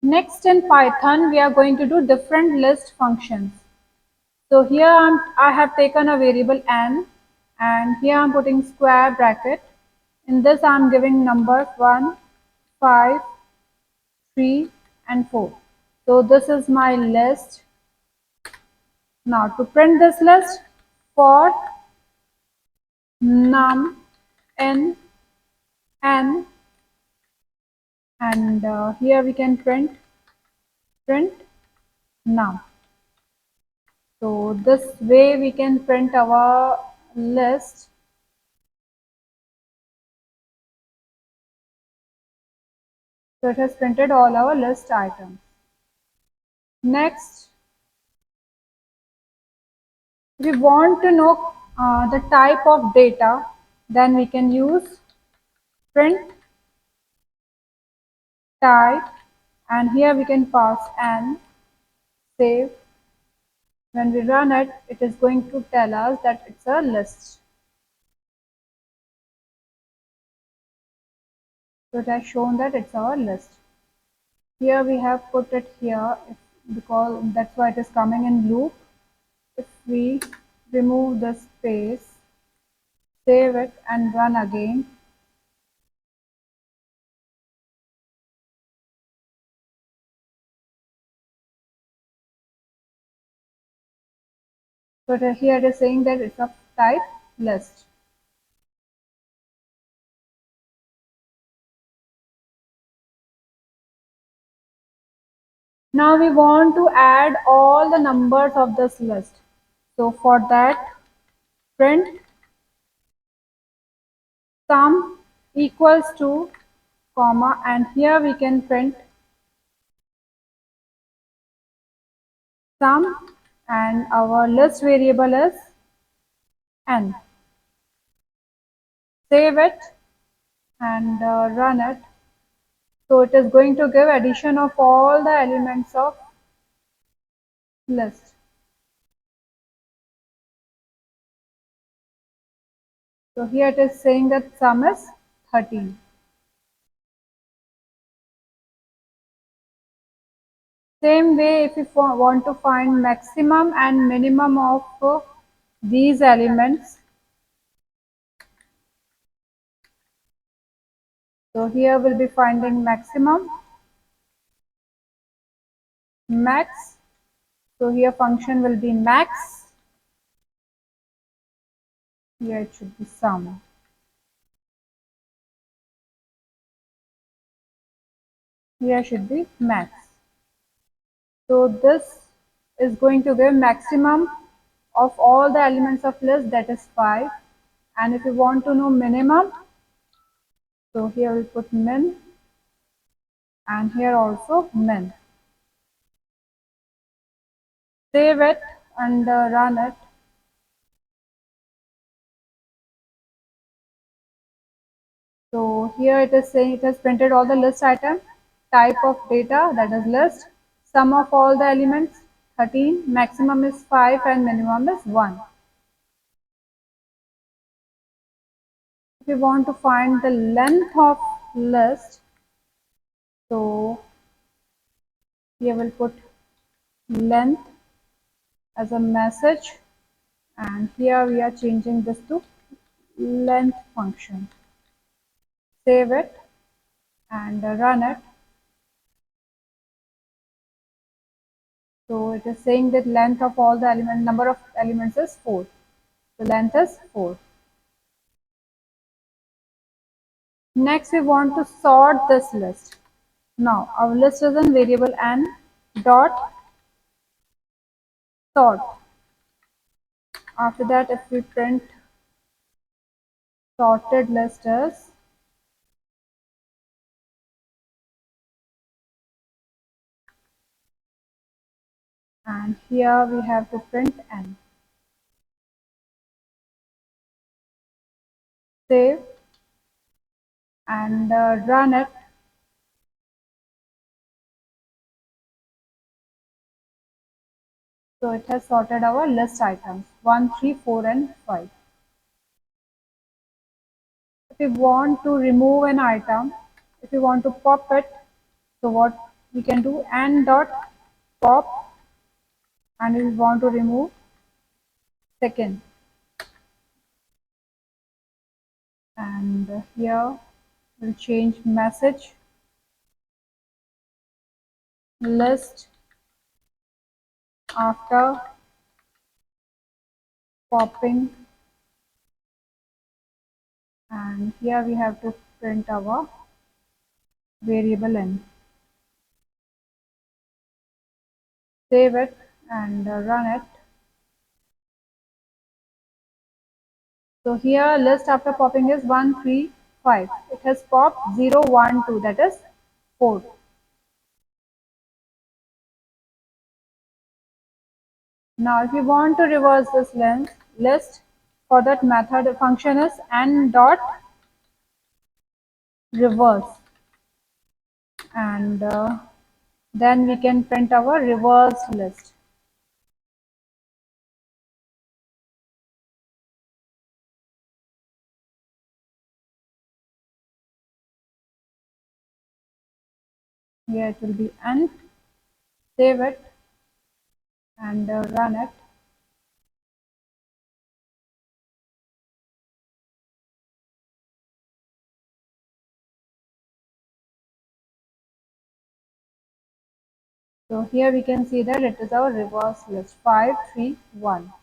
Next in Python, we are going to do different list functions. So here I have taken a variable n, and here I'm putting square bracket. In this I'm giving numbers 1, 5, 3 and 4. So this is my list. Now to print this list, for num n n, and here we can print num. So this way we can print our list. So it has printed all our list items. Next, we want to know the type of data, then we can use print type, and here we can pass n, save. When we run it, it is going to tell us that it's a list. So it has shown that it's our list. Here we have put it here because that's why it is coming in loop. If we remove the space, save it and run again, so here it is saying that it's of type list. Now we want to add all the numbers of this list. So for that, print sum equals to comma, and here we can print sum, and our list variable is n. Save it and run it. So it is going to give addition of all the elements of list. So here it is saying that sum is 13. Same way, if you want to find maximum and minimum of these elements, so here we'll be finding maximum, max. So here function will be max. Here it should be sum. Here should be max. So this is going to give maximum of all the elements of list, that is 5. And if you want to know minimum, so here we'll put min, and here also min. Save it and run it. So here it is saying it has printed all the list item, type of data, that is list, sum of all the elements 13, maximum is 5 and minimum is 1. If we want to find the length of list, so here we'll put length as a message, and here we are changing this to length function. Save it and run it. So it is saying that length of all the number of elements is 4. The length is 4. Next, we want to sort this list. Now, our list is in variable n dot sort. After that, if we print sorted list is, and here we have to print n. Save and run it. So it has sorted our list items 1, 3, 4 and 5. If we want to remove an item, if we want to pop it, so what we can do n dot pop, and we want to remove second, and here we'll change message list after popping, and here we have to print our variable n. Save it and run it. So here list after popping is 1, 3, 5. It has popped 0, 1, 2, that is 4. Now if you want to reverse this list, for that method function is n dot reverse, and then we can print our reverse list. Here it will be n. Save it and run it. So here we can see that it is our reverse list 5, 3, 1.